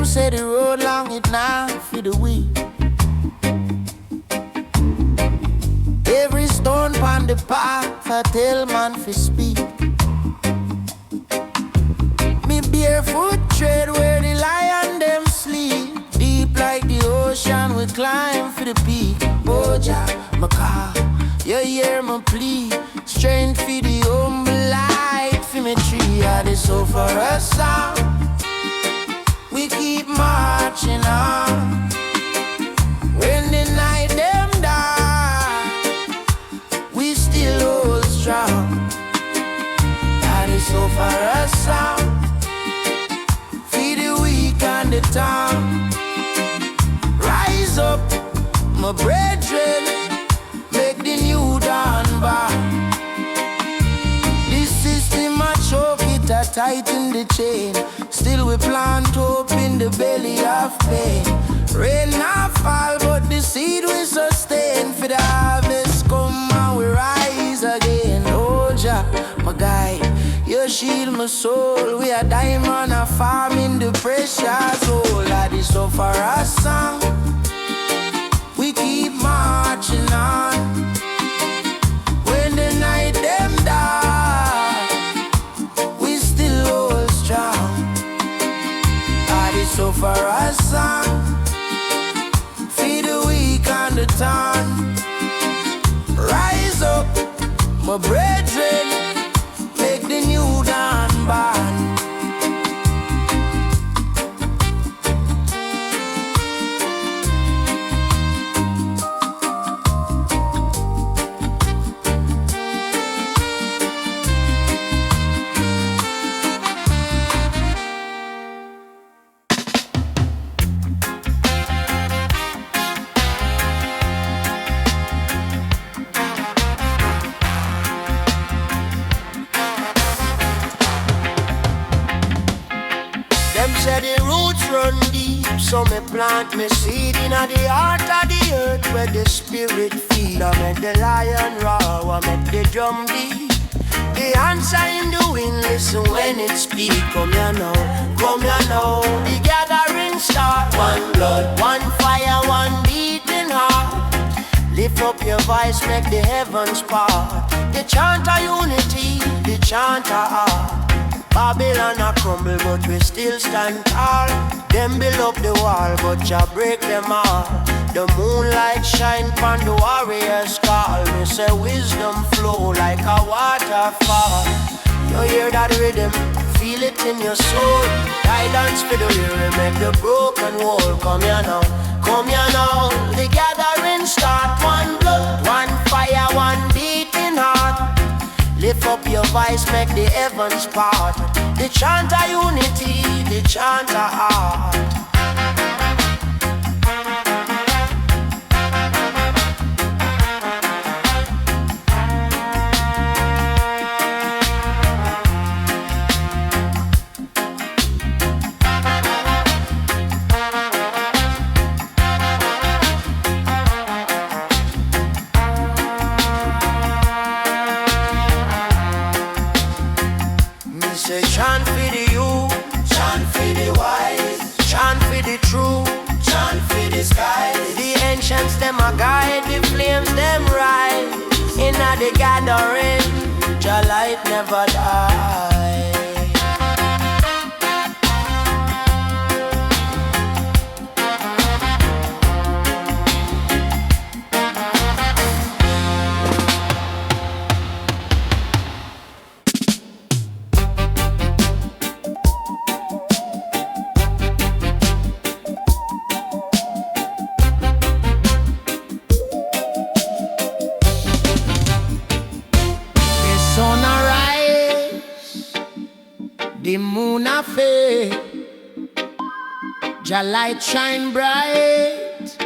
Them say the road long it now for the weak. Every stone pon the path I tell man fi speak. Me barefoot tread where the lion them sleep. Deep like the ocean we climb for the peak. Boja, my car, you hear my plea. Strength for the humble life for me tree. I this so for us song. We keep marching on. When the night them dark, we still hold strong. That is so for us song. Feed the weak and the tongue. Rise up, my brethren, make the new dawn back. This system I choke it, I tighten the chain. Still we plant hope in the belly of pain. Rain not fall, but the seed we sustain. For the harvest come and we rise again. Oh Jah, my guide, you shield my soul. We are diamond, a farm in the precious hole. That is so for us song. We keep marching on. When the night them dark, we still hold strong. That is so for us song. Feed the weak and the torn. Rise up, my brethren, make the new dawn born. Say the roots run deep, so me plant me seed in the heart of the earth where the spirit feed. I make the lion roar, I make the drum beat. The answer in the wind, listen when it speak. Come here now, come here now. The gathering start. One blood, one fire, one beating heart. Lift up your voice, make the heavens part. The chant of unity, the chant of art. Babylon a crumble, but we still stand tall. Them build up the wall, but Jah break them all. The moonlight shine pon the warriors call. Me say wisdom flow like a waterfall. You hear that rhythm, feel it in your soul. Guidance for the weary, make the broken whole. Come here now, come here now. The gathering start. One blood, one fire, one beating heart. Lift up your voice, make the heavens part. The chant of unity, the chant of art. Say chant for the youth, chant for the wise, chant for the true, chant for the skies. The ancients them a guide, the flames them rise. In the gathering, Jah light never die. The moon a fade, Jah light shine bright,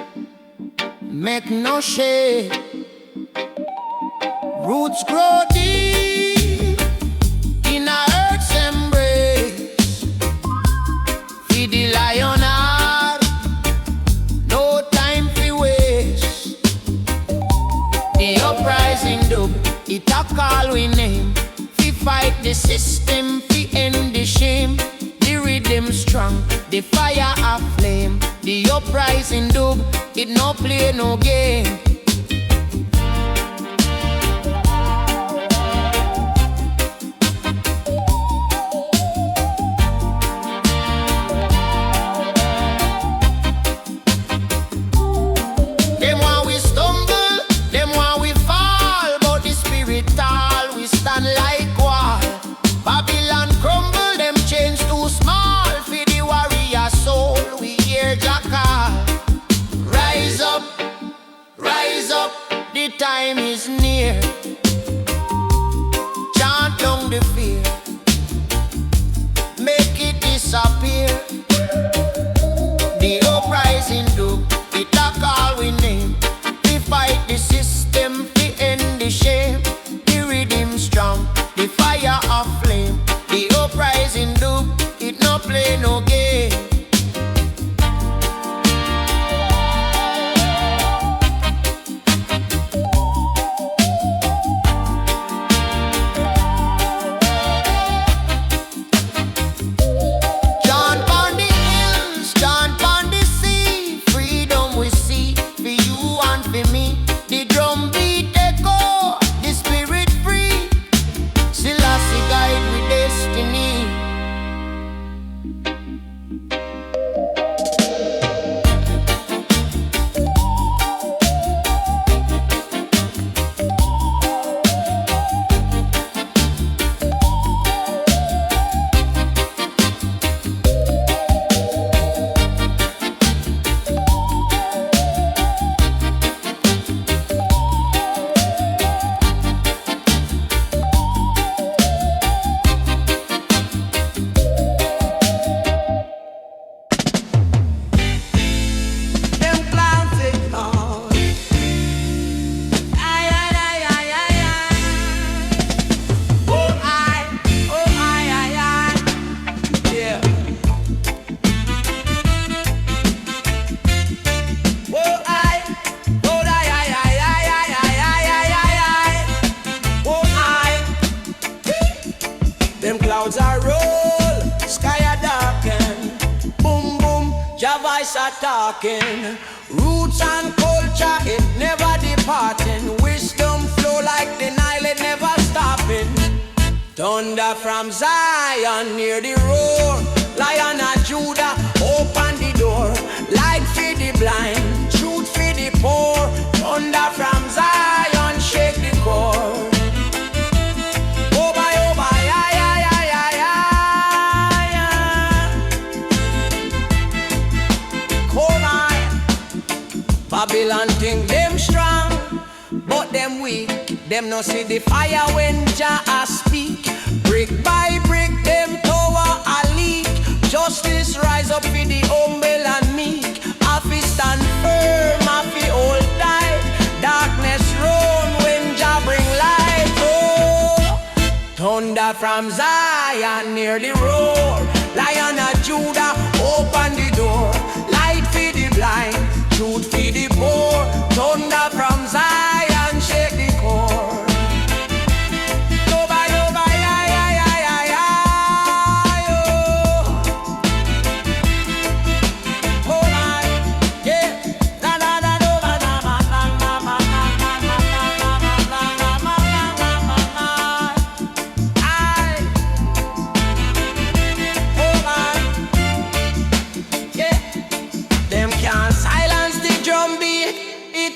make no shade. Roots grow deep in a earth's embrace. Feed the lion heart, no time for waste. The uprising dub, it a call we name. Fi fight the system, fi end the shame. The rhythm strong, the fire a flame, the uprising dub, it no play no game. Them want we stumble, them want we fall, but the spirit tall, we stand like wall. Babylon crumble, them chains too small, for the warrior soul, we hear Jah call. Rise up, the time is near. Chant down the fear, make it disappear. The uprising do, it a call we name. We fight the system, we end the shame. The rhythm strong, the fire of flame. The uprising do, it no play no game. Chant on the hills, chant on the sea. Freedom we see, for you and for me. The drum beat echo, the spirit free. Selassie guide with destiny. Them clowns ignore. Ay, ay, ay, ay, ay, ay. Oh, ay, ay, ay. Yeah. Oh, ay, ay, ay, ay, ay, ay, ay, ay, ay, ay. Oh, ay. Them clouds are roll, sky are darken. Boom, boom, Jah voice are talking. Roots and culture, it never departing. Wisdom flow like the Nile, it never stopping. Thunder from Zion, near the roar. Lion of Judah, open the door. Light for the blind, truth for the poor. Thunder from Zion, shake the core. Oh, bye, ay, ay, ay, ay, ay, ay. Come on. Babylon think them strong, but them weak. Them no see the fire when Jah a speak. Brick by brick, them tower a leak. Justice rise up for the humble and meek. Happy stand firm, happy hold tight. Darkness run when Jah bring light. Oh, thunder from Zion near the roar. Lion of Judah, open the door. Light for the blind, truth for the poor. Thunder from Zion, shake the core.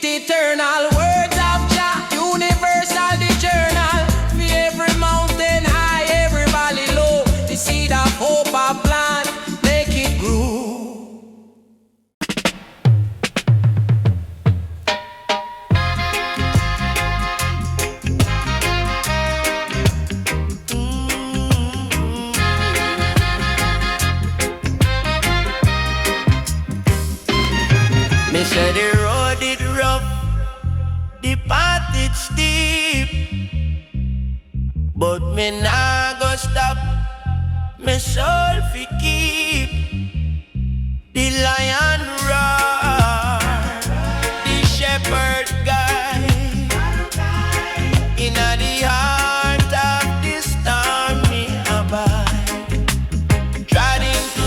Eternal words of Jah, universal the journal. For every mountain high, every valley low, the seed of hope I plant, make it grow. Me say the road it rough, the path it steep, but me nah go stop, me soul fi keep. The lion roar, the shepherd guide, inna the heart of the storm me abide. Trotting to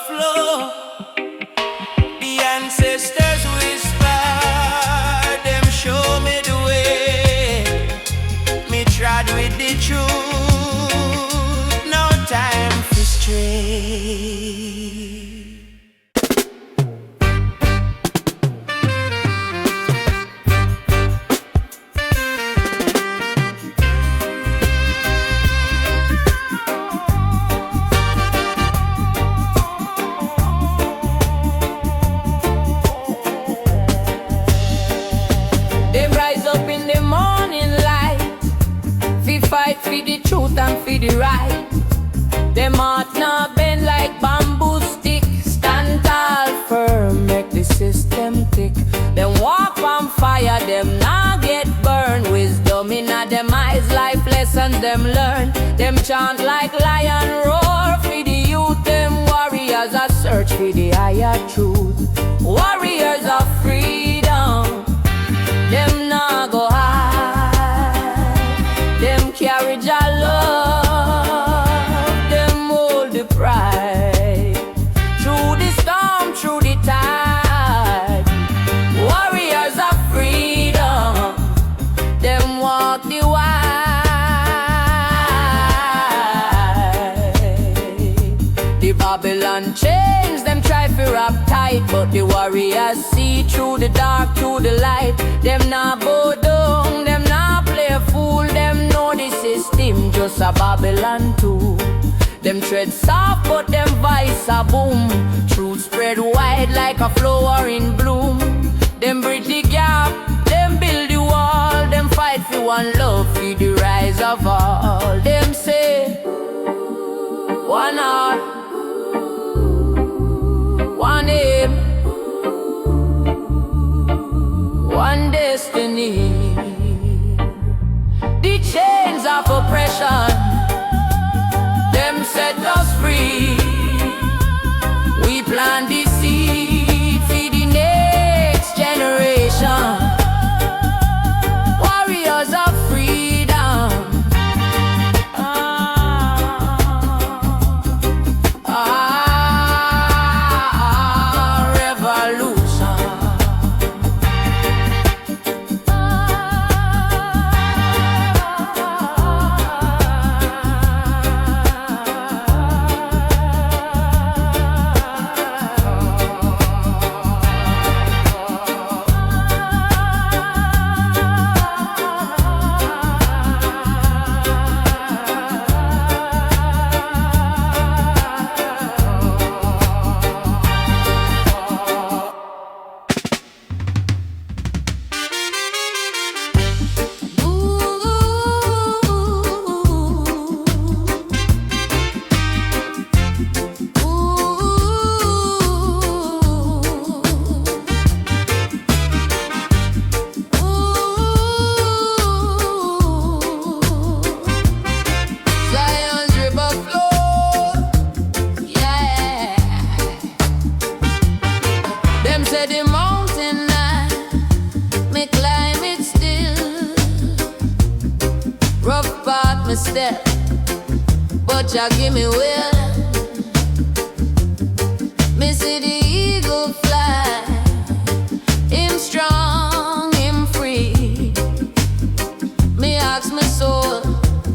flow. The ancestors whisper, them show me the way. Me trod with the truth, no time for stray. Fight for the truth and for the right. Them heart now bend like bamboo stick. Stand tall firm, make the system tick. Them walk on fire, them now get burned. Wisdom in them eyes, life lessons them learn. Them chant like lion roar for the youth. Them warriors are search for the higher truth. Warriors of freedom, them now go high. Them carry your love, them hold the pride. Through the storm, through the tide, warriors of freedom, them walk the wide. The Babylon chains, them try to wrap tight, but the warriors see through the dark, through the light. Them not bow down, them not play fool. Them know the system just a Babylon too. Them tread soft, but them voice a boom. Truth spread wide like a flower in bloom. Them bridge the gap, them build the wall. Them fight for one love, for the rise of all. Them say, one heart, one aim, one destiny. The chains of oppression, them set us free. We plant the seed for the next generation. Warriors of freedom, revolution. Step, but y'all give me will. Me see the eagle fly, him strong, him free. Me ask my soul,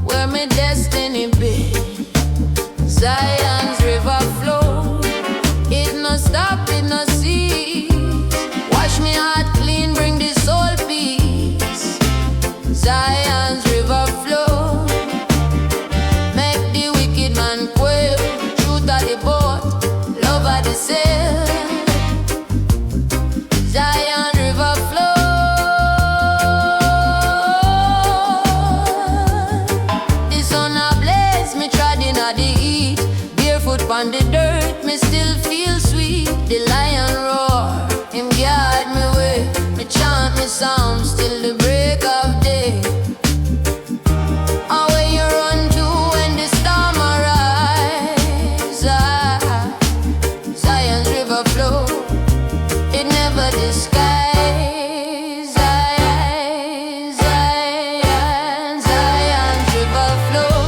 where my destiny be. Zion's river flow, it no stop, it no cease. Wash me heart clean, bring the soul peace. Zion's river flow, Zion river flow. The sun a blaze, me trod in the heat. Barefoot on the dirt, me still feel sweet. The lion roar, him guard me way. Me chant me songs till the break of day. Away you run to when the storm arise. Zion's river flow, it never disguise. Zion's river flow,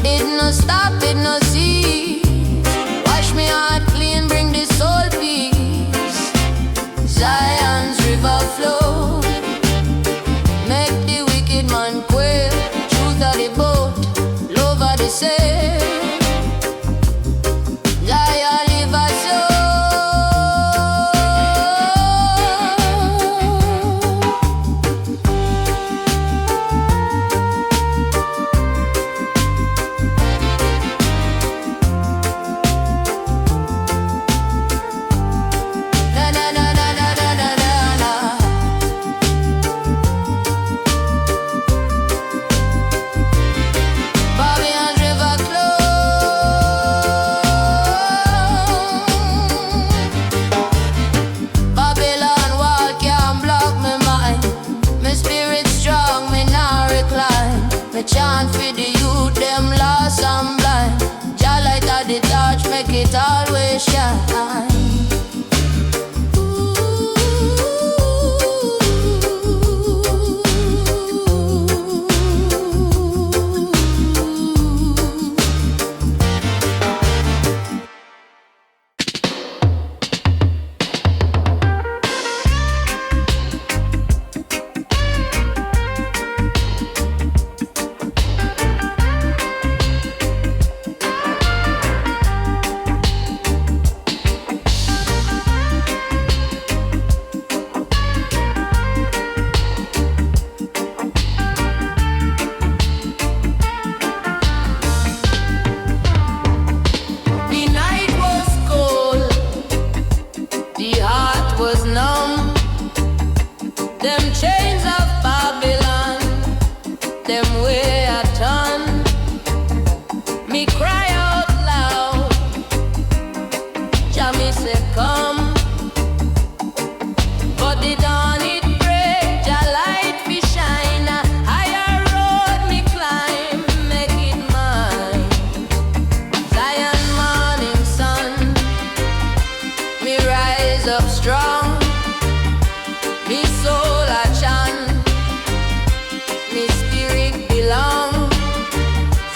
it no stop, it no cease. Wash me heart Zion's river flow, make the wicked man quail. Truth of the boat, love of the sail. Zion river flow. Na na na na na na na na na. Babylon's river flow. Babylon wall can't block me mind. My spirit strong, me now recline. Me chant for the youth, them lost and blind. Jah light of the torch, make it always shine. The night was cold, the heart was numb. Them chains of Babylon, them way I turn. Me cry out loud, Jah me say come. But the dawn it break, Jah light fi shine. A higher road me climb, make it mine. Zion morning sun, me rise up strong. Me soul a chant, me spirit belong.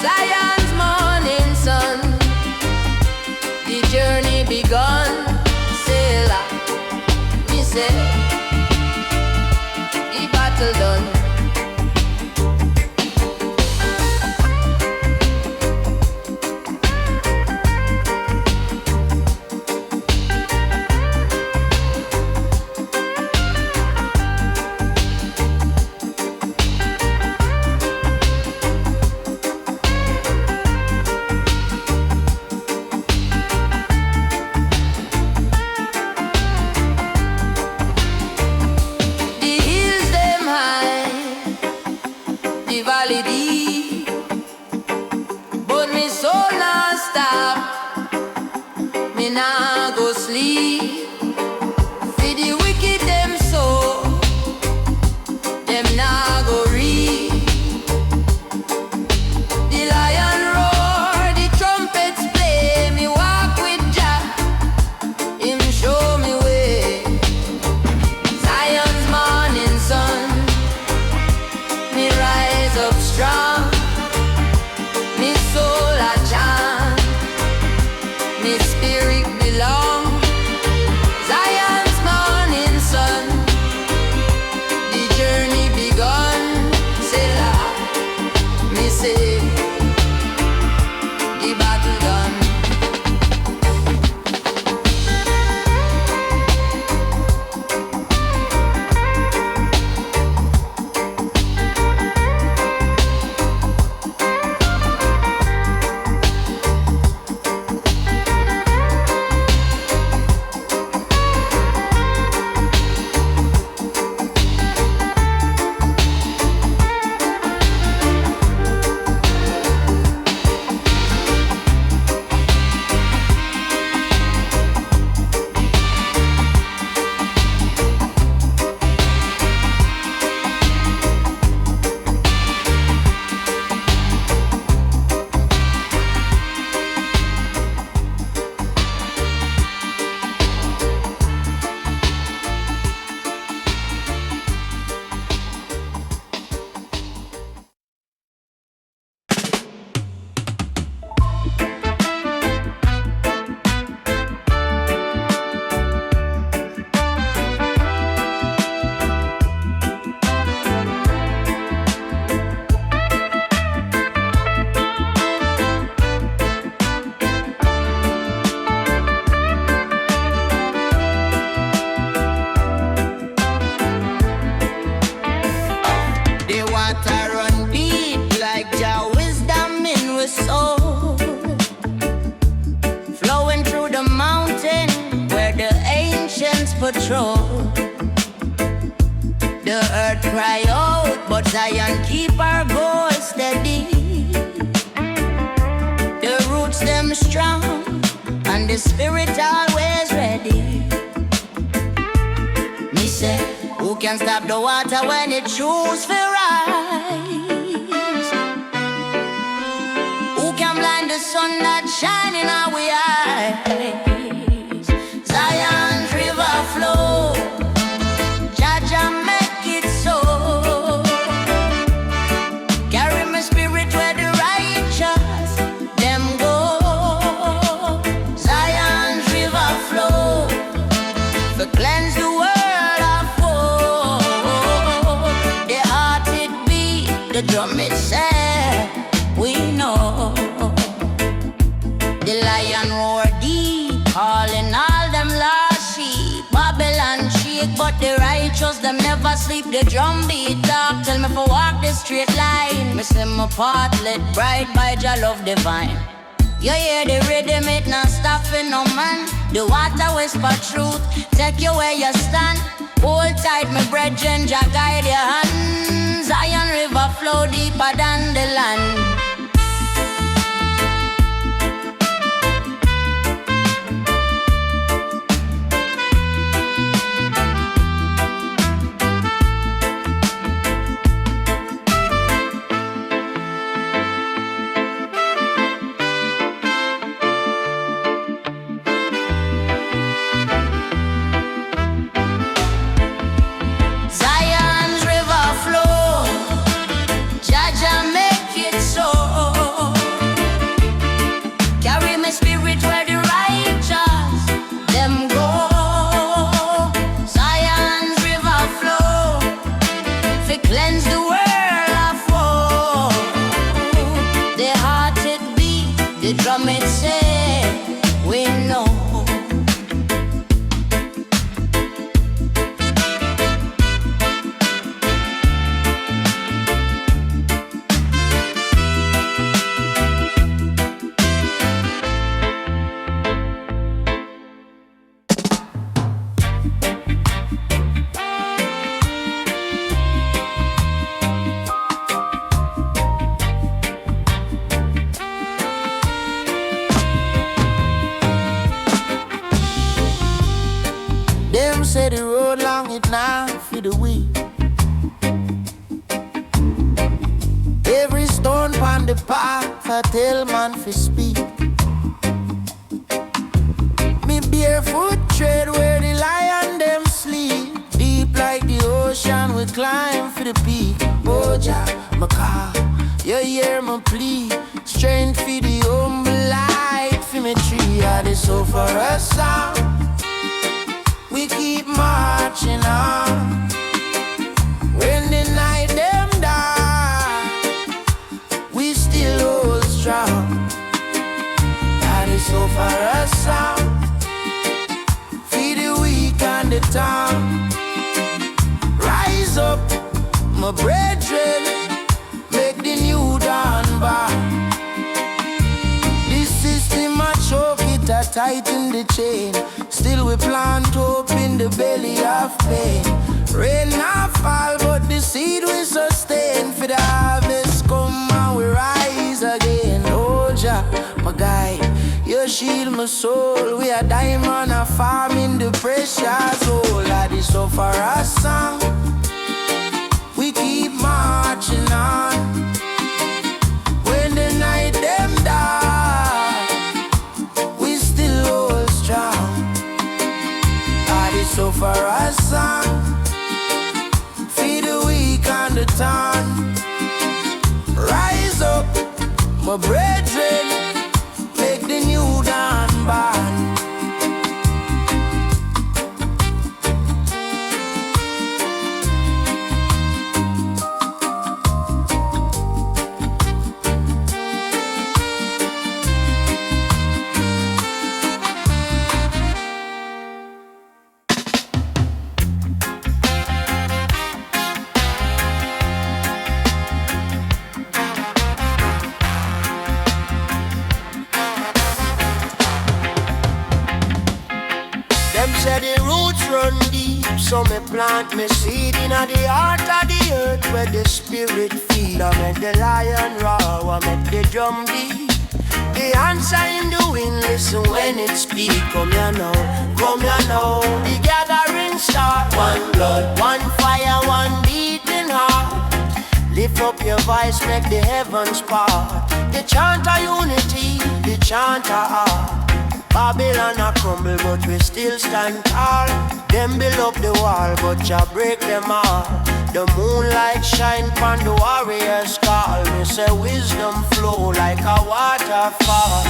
Zion's morning sun, the journey begun. Sailor, me say, the battle done. control. The earth cry out, but Zion keep our goal steady. The roots them strong, and the spirit always ready. Me say, who can stop the water when it choose to rise? Who can blind the sun that shine in our eyes? Zion's river flow, Jaja make it so. Carry my spirit where the righteous them go. Zion's river flow, to cleanse the world of woe. The heart it beat, the drum it say, we know. The lion roar deep, calling all them lost sheep. Babylon shake, but the righteous them never sleep. The drum beat talk, tell me for walk the straight line. Me see my path lit bright by Jah love divine. You hear the rhythm, it not stopping no man. The water whisper truth, take you where you stand. Hold tight, my brethren, Jah guide your hand. Zion river flow deeper than the land. Say the road long it now for the weak. Every stone on the path I tell man for speak. Me barefoot tread where the lion them sleep. Deep like the ocean we climb for the peak. Oh Jah, my call, you hear my plea. Strength for the humble light for me tree. I this so for a sound. We keep marching on. When the night them die, we still hold strong. That is so far a sound. Feed the weak and the town. Rise up, my brethren, make the new dawn back. This system I choke it, I tighten the chain. Still we plant hope in the belly of pain. Rain not fall, but the seed we sustain. For the harvest come and we rise again. Oh Jah, my guide, you shield my soul. We are diamond, a farm in the precious soul. That is so far a song. We keep marching on. When the night them die, we still hold strong. So for a song, feed the weak and the town. Rise up, my brethren, make the new dawn born. deep, so me plant me seed in the heart of the earth where the spirit feed. I make the lion roar, I make the drum beat. The answer in the wind, listen when it speak. Come here now, come here now. The gathering start. One blood, one fire, one beating heart. Lift up your voice, make the heavens part. The chant of unity, the chant of art. Babylon a crumble, but we still stand tall. Them build up the wall, but Jah break them all. The moonlight shine pon the warriors call. Me say wisdom flow like a waterfall.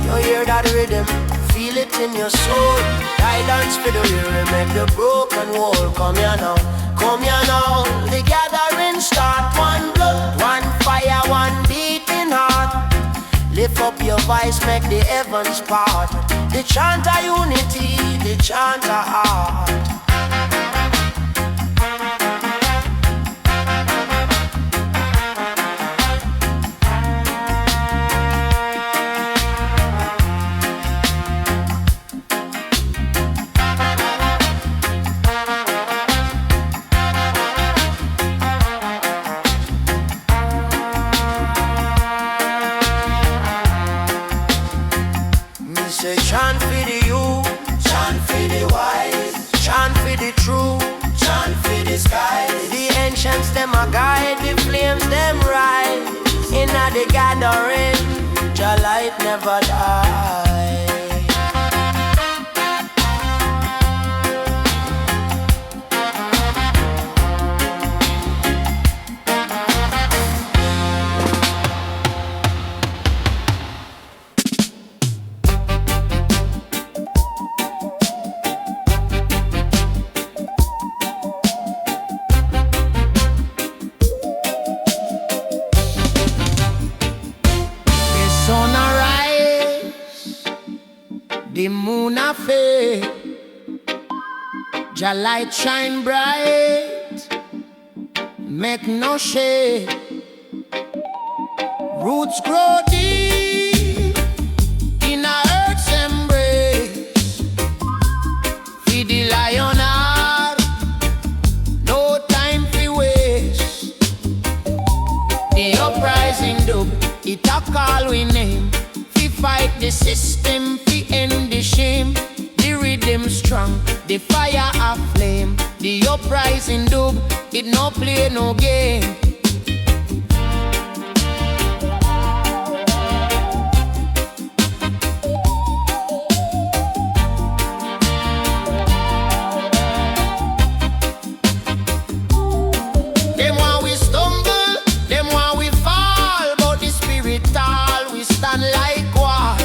You hear that rhythm, feel it in your soul. Guidance for the weary, make the broken whole. Come here now, come here now. The gathering start. One blood, one fire, one beating heart. Lift up your voice, make the heavens part. The chant of unity, the chant of heart. Say chant for the youth, chant for the wise, chant for the true, chant for the skies. The ancients them a guide, the flames them rise. Inna the gathering, Jah light never die. The moon a fade, Jah light shine bright, make no shade. Roots grow deep in a earth's embrace. Feed the lion heart, no time for waste. The uprising dub, it a call we name. Fi fight the system, fi end the shame. The rhythm strong, the fire a flame. The uprising dub, it no play no game. Them want we stumble, them want we fall, but the spirit tall, we stand like wall.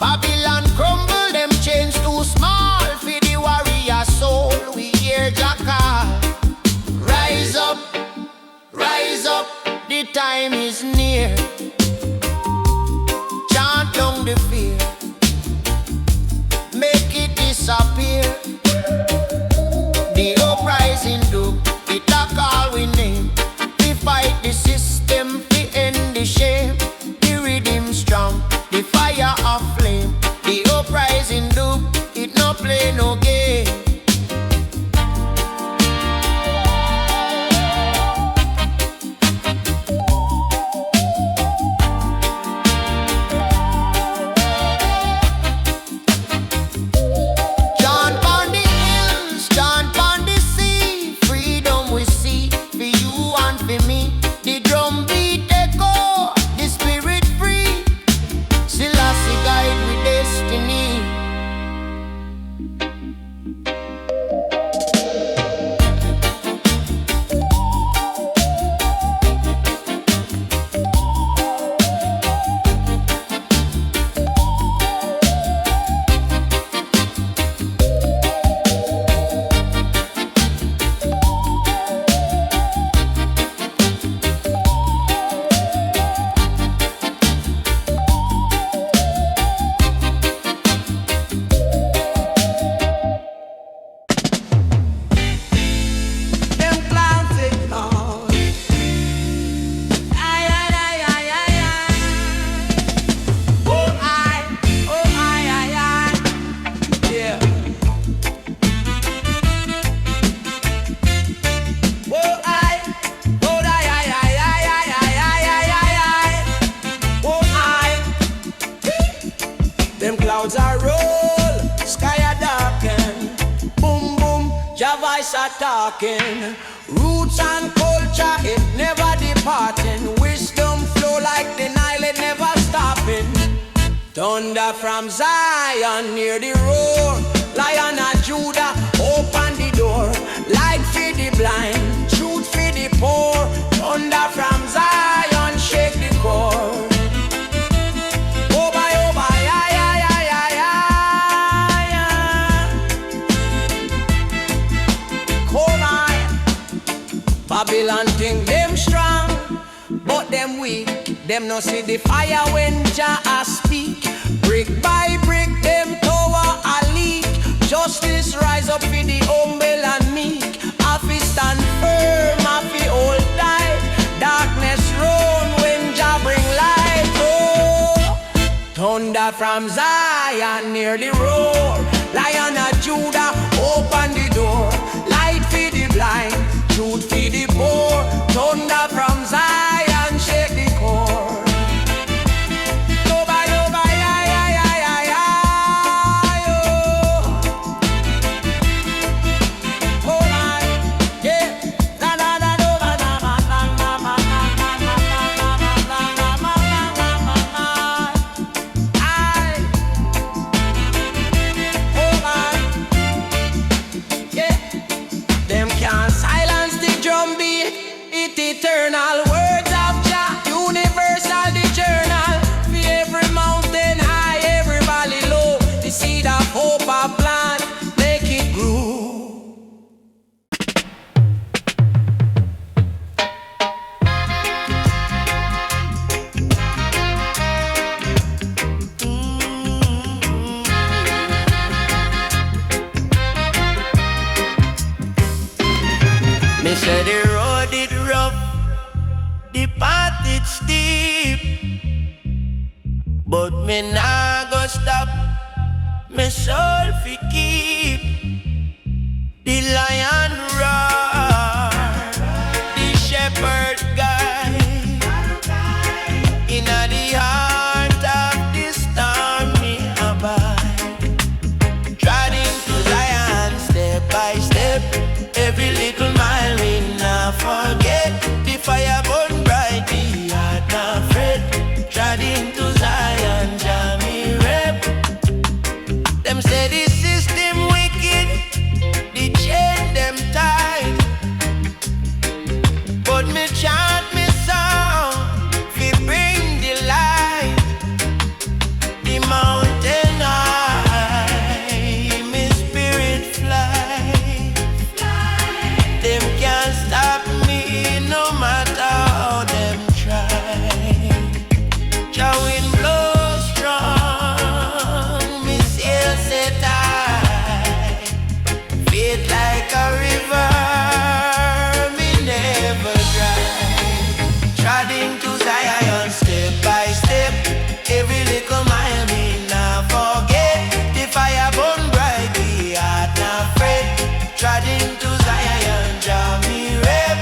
Babylon crumble, them chains too small. For the warrior soul, we hear Jah call. Rise up, rise voice are talking. Roots and culture, it never departing. Wisdom flow like the Nile, it never stopping. Thunder from Zion near the roar. Lion of Judah, open the door. Light for the blind, truth for the poor. Thunder from Zion, shake the core. Oh by, yeah, yeah, yeah, yeah, yeah. Come on. Babylon think them strong, but them weak. Them no see the fire when Jah speak. Brick by brick, them tower a leak. Justice rise up for the humble and meek. Happy stand firm, happy hold tight. Darkness run when Jah bring light. Oh, thunder from Zion near the roar. Lion of Judah, open the door. Light for the blind, truth for the poor. Thunder from Zion, shake the core. Eternal words of Jah, universal the journal. For every mountain high, every valley low, the seed of hope I plant, make it grow. Me say the road it rough, the path it steep, but me nah go stop, me soul fi keep. The lion roar, the shepherd guide, inna the heart of the storm me abide. Treading to Zion step by step, every little mile me nah forget. The fire burn bright, the heart not fret. Treading to Zion, Jah me rep. Them say the system wicked, the chain them tight, but me chant me song, fi bring the light. The mountain high, me spirit fly. Them can't stop me no matter how them try. Jah wind blow strong, me sail set high. Faith like a river, me never dry. Treading to Zion step by step, every little mile me nah forget. The fire burn bright, the heart nah fret. Treading to Zion, Jah me rep.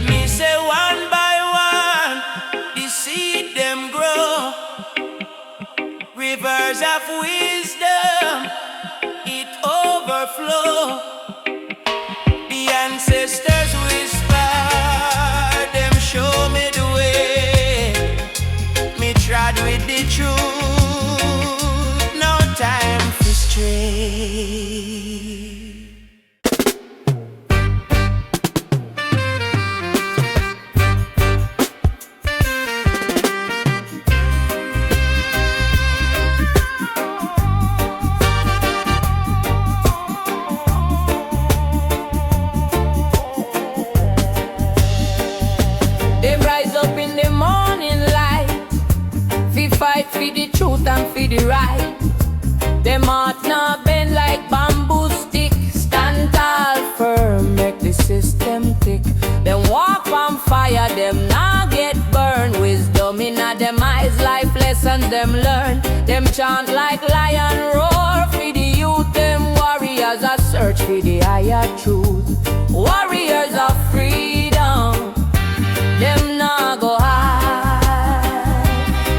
Me say one by one, the seed them grow. Rivers of wisdom, it overflow. The ancestors whisper, them show me the way. Me trod with the truth, no time for stray. Them rise up in the morning light, fi fight for the truth and for the right. Them heart now bend like bamboo stick. Stand tall firm, make the system tick. Them walk on fire, them nah get burned. Wisdom in a them eyes, life lessons them learn. Them chant like lion roar. For the youth, them warriors are search for the higher truth. Warriors of freedom, them nah go hide.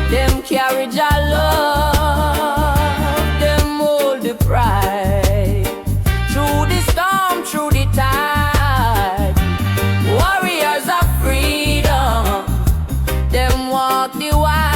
Them carry Jah love, them hold the pride. Through the storm, through the tide, warriors of freedom, them walk the wide.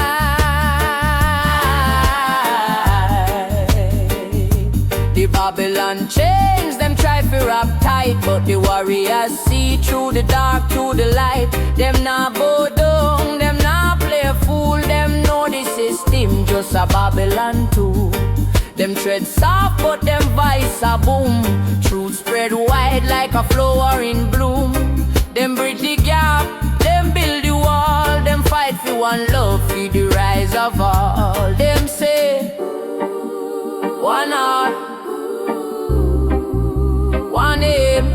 The Babylon chains, them try to wrap tight, but the warriors see through the dark, through the light. Them nah bow down, them nah play fool. Them know the system just a Babylon too. Them tread soft, but them voice a boom. Truth spread wide like a flower in bloom. Them bridge the gap, them build the wall. Them fight for one love, for the rise of all. Them say, one heart, one aim,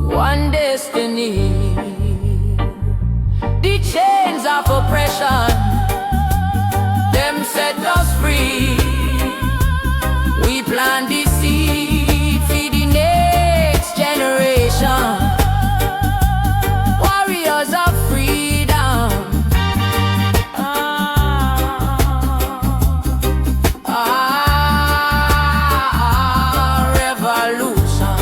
one destiny. The chains of oppression, them set us free. We plant the seed for the next generation. Warriors of freedom. Revolution.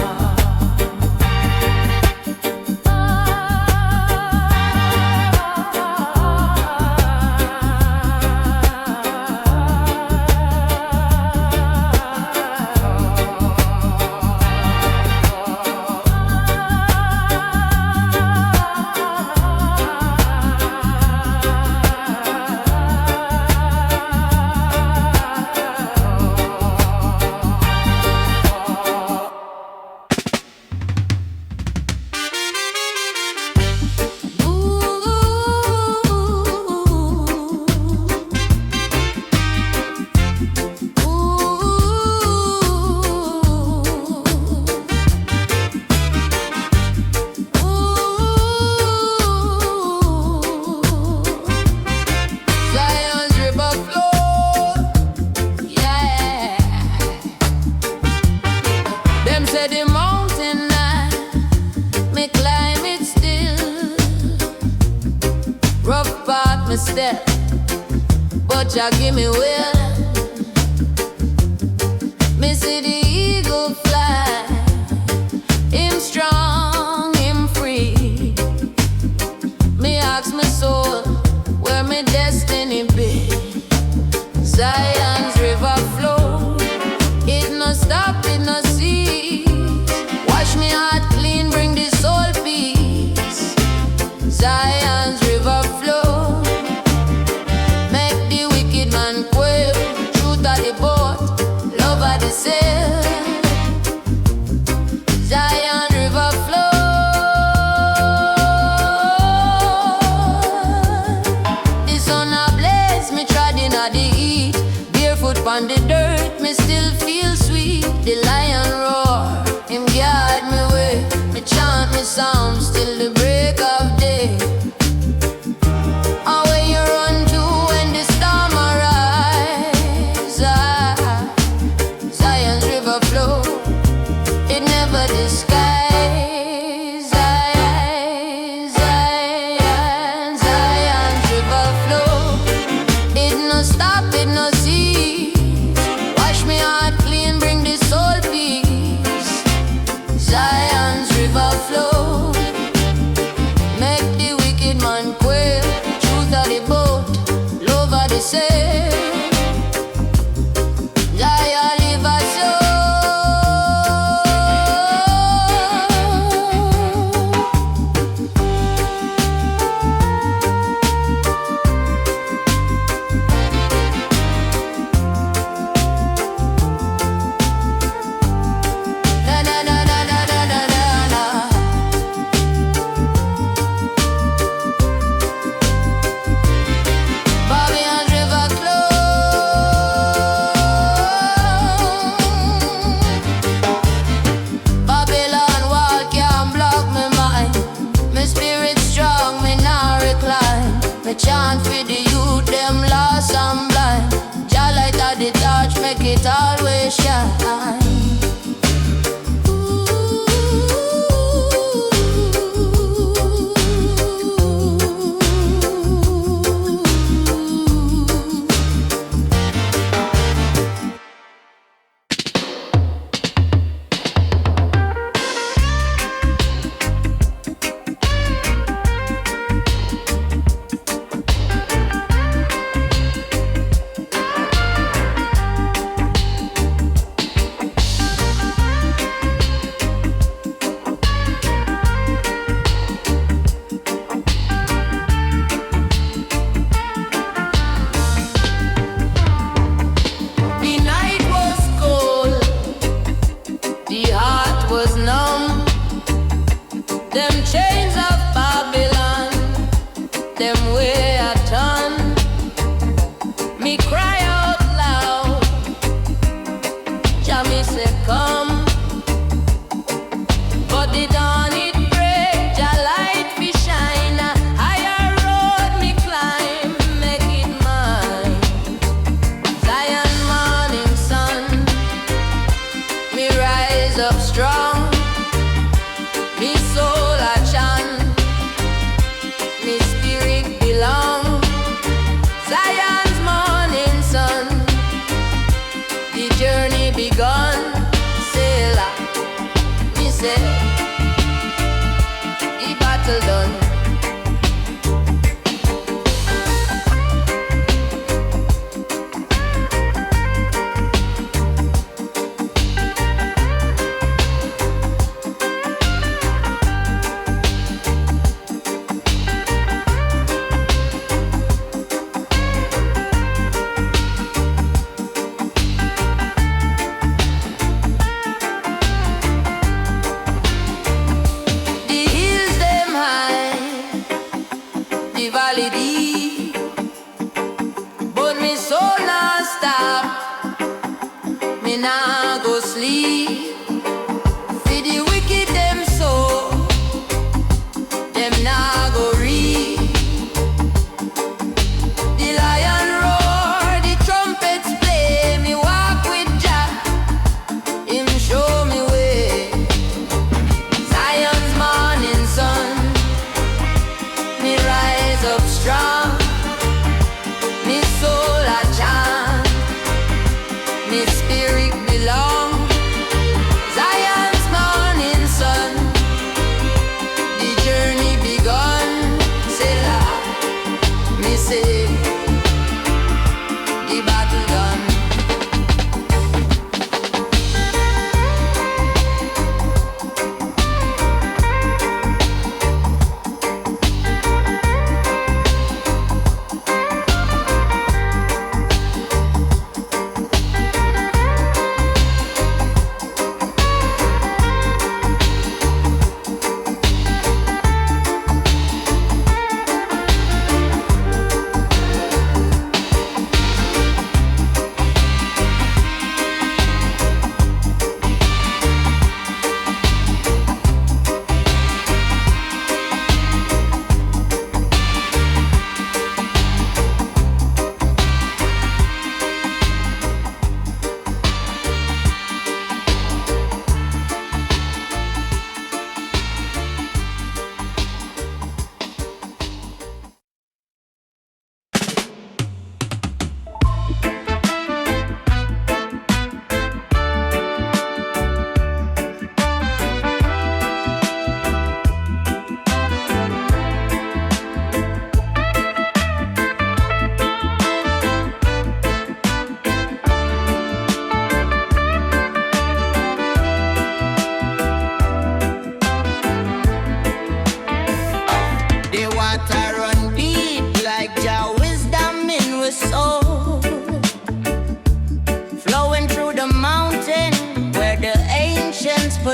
Step, but ya give me will. Me see the eagle fly, him strong, him free. Me ask my soul, where my destiny be? Zion's river flow, it no stop, it no cease. Wash me heart clean, bring the soul peace. Zion's river flow, the boat, love at the sail. Zion river flow. The sun a blaze, me treading at the heat. Barefoot on the dirt, me still feel sweet. The lion roar, him guide me way. Me chant me psalms till the break of day. Away you run to when the storm arise. Zion's river flow, it never disguise. Zion's river flow, it no stop, it no cease. Wash me heart clean, bring the soul peace. Zion's river flow, chant for the youth, them lost and blind. Jah light of the torch, make it always shine.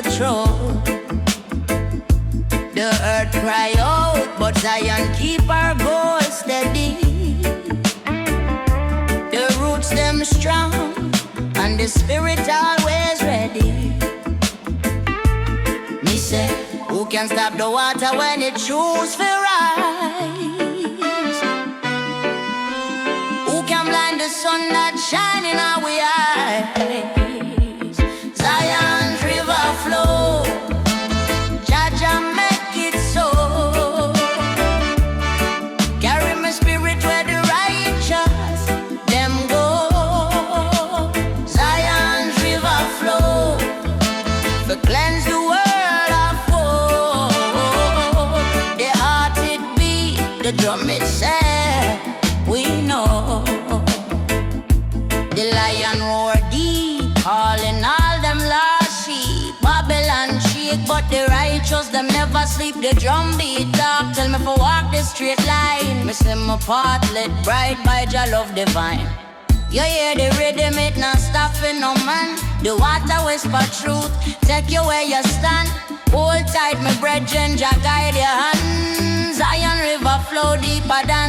patrol. The earth cry out, but Zion keep our goal steady. The roots them strong, and the spirit always ready. Me say, who can stop the water when it choose to rise? shine in our eyes. Zion's river flow, Jaja make it so. Carry my spirit where the righteous them go. Zion's river flow, to cleanse the world of woe. The heart it beat, the drum it set, we know. The lion roar deep, calling all them lost sheep. Babylon shake, but the righteous them never sleep. The drum beat talk, tell me for walk the straight line. Me see my path lit bright by Jah love divine. You hear the rhythm, it not stopping no man. The water whisper truth, take you where you stand. Hold tight, my brethren, Jah guide your hand. Zion river flow deeper than